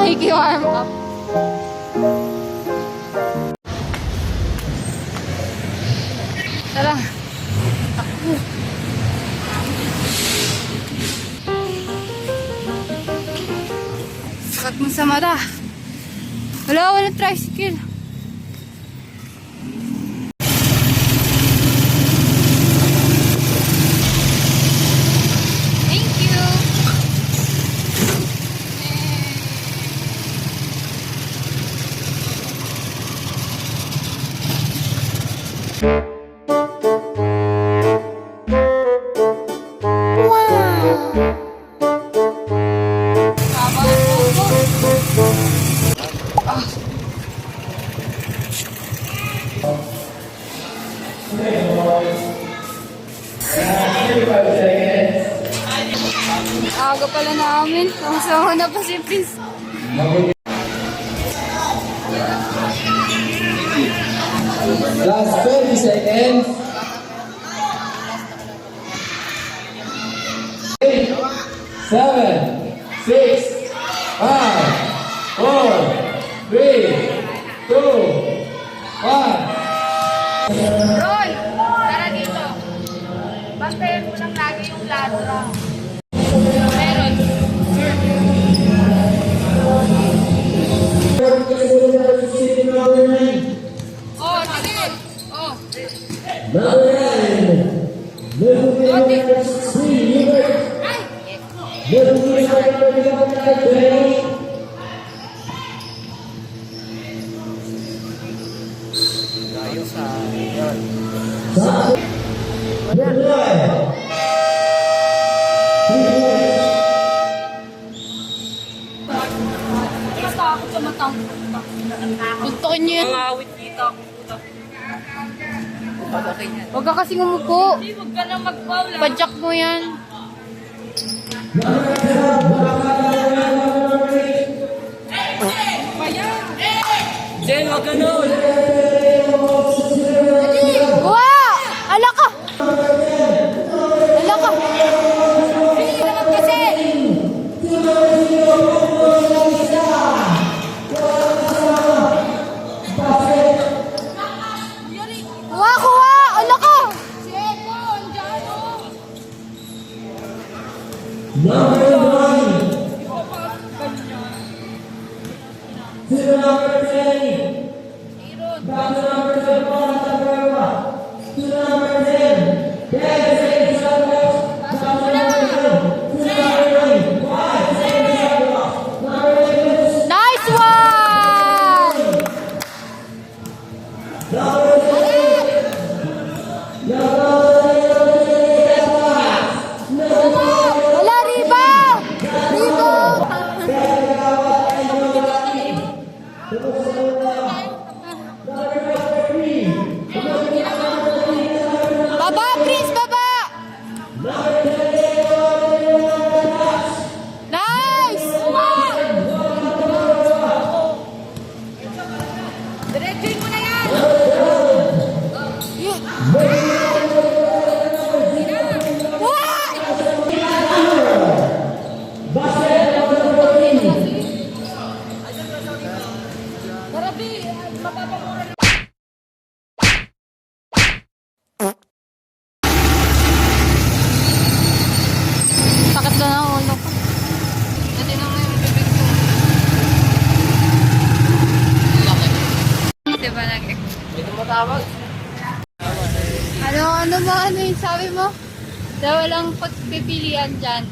makiki-warm up. Tara. Takbo. Sakat mo sa mata. Walang tricycle. Thank you. Aga pala namin. Sama na pa si Prince. Last 20 seconds. 8, 7, 6, 5, 4, 3, 2, 1. Roy! Tara dito. Bantayan mo lang lagi yung ladra. Meron. Oh, sige. Oh. Matakot sa matang. Gustukin niyo yan. Awit dito. Huwag ka kasing umupo. Huwag ka na mag-foul. Padyak mo yan. Jen, huwag ka nun. Wow! Ala ka! Ala ka! Sige naman kasi! Kuha! Kuha! Ala ka! Si Eko! Andiyan Nice one! Wala, rebound! Baba, Prince, baba! Nice! Diretsuin mo na yan! Sakit na ng ulo ko. Dati na ngayon bibig ko. Diba Ito mo tawag. ano yung sabi mo? Dalawa lang pagpipilian dyan.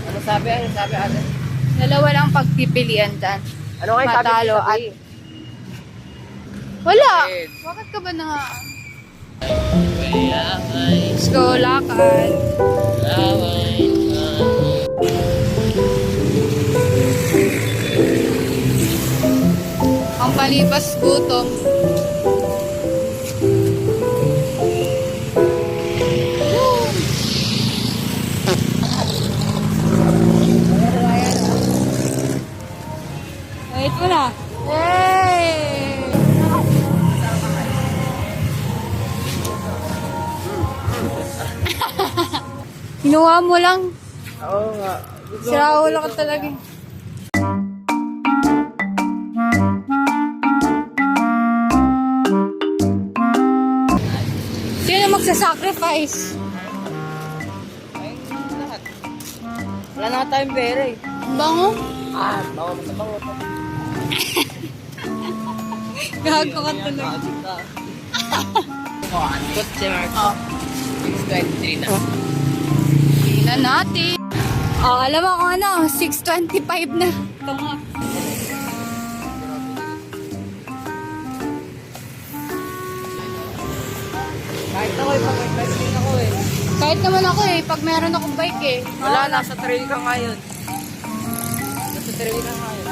Ano sabi? Ano sabi ate? Dalawa lang pagpipilian dyan. Ano kayo sabi? Matalo at... Wala! Wait. Bakit ka ba na... Let's go, lakad. Ang palipas gutom. Wait mo na. Hey! Kinuha mo lang. Oo nga. Sira ulo ka talaga. Nagsasacrifice. Ayun lahat. Wala na tayong pera eh. Bango? Bango mo sa bango. Gago ka tuloy. Good si Mark. 623 na. Tingnan natin. Alam mo kung ano, 6:25 na. Ito nga. Kahit ako eh, pag-bike din ako eh. Kahit naman ako pag meron akong bike Wala, nasa trail ka ngayon. Nasa trail ka ngayon.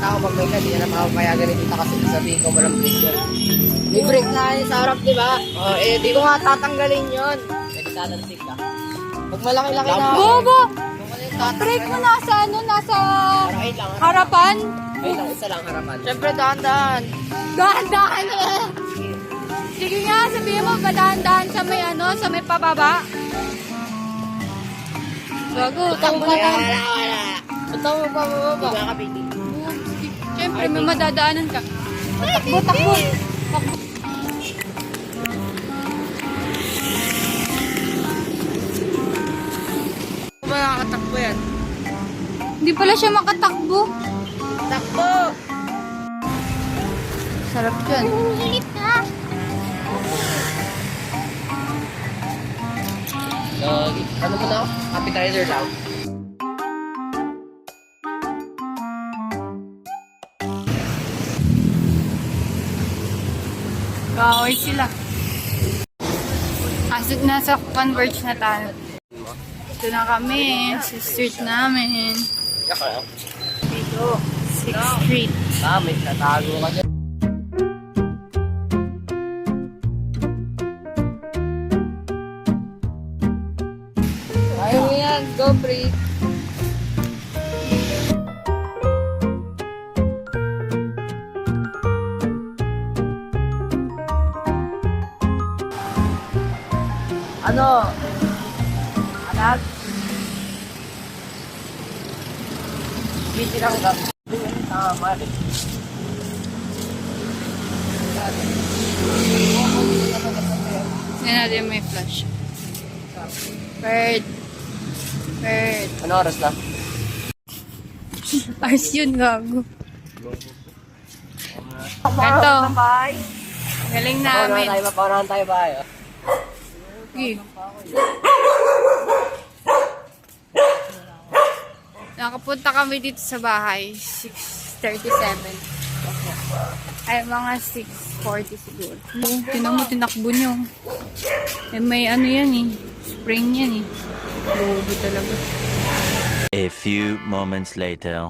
Ako pag may ka, di na mapapayagan ni tita kasi sabihin ko walang brake yun. May brake na yun sa harap, di ba? Di ko nga tatanggalin yun. Nagtatansik ka. Pag malaki-laki na Bobo! Brake Brake mo nasa ano, nasa Wait lang. harapan. Wait lang, isa lang harapan. Siyempre, dahan-dahan. Dahan-dahan na. Sige nga, sabihin mo ba dahan-dahan sa may ano, sa may pababa? Gago, takbo ka. Punta mo pa bababa. Di ba ka, baby? Siyempre, may madadaanan ka. Takbo, takbo. Takbo. Ano ba nakakatakbo yan? Hindi pala siya makatakbo. Takbo! Sarap dyan. Hilit na. Ano mo na ako? Appetizer daw. Kaaway sila. Asig nasa Converge na tayo. Ito na kami sa street namin. Ako lang. Dito, 6th Street. May natago ka dyan. Ayaw mo yan. Go, pre. Ano? Anak? Busy lang ka. Tama rin. Yan natin may flash. Bird. Bird. Ano oras na? Ars yun, gago. Ito. Galing namin. Mapaunahan tayo ba? Okay. Nakapunta kami dito sa bahay. 6:37. Ay, mga 6:40 siguro. Tinan mo, tinakbo nyo. May ano yan spring yan Bobo talaga. A few moments later.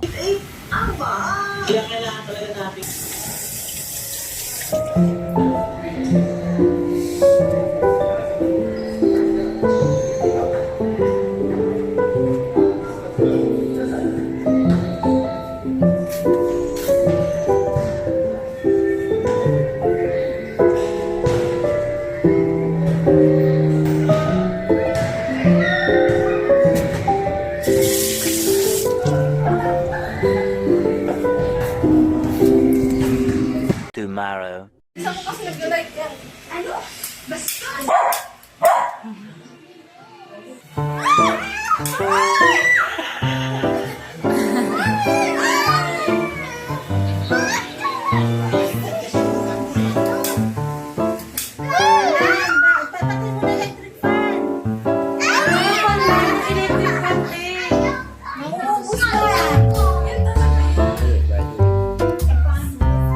Tomorrow.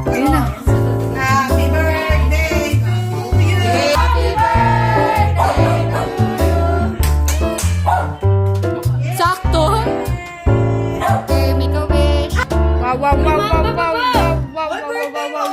Ayun na. Sakto. Okay, make a wish. Wow, wow, wow, wow, wow, wow, wow, wow, wow, wow, wow.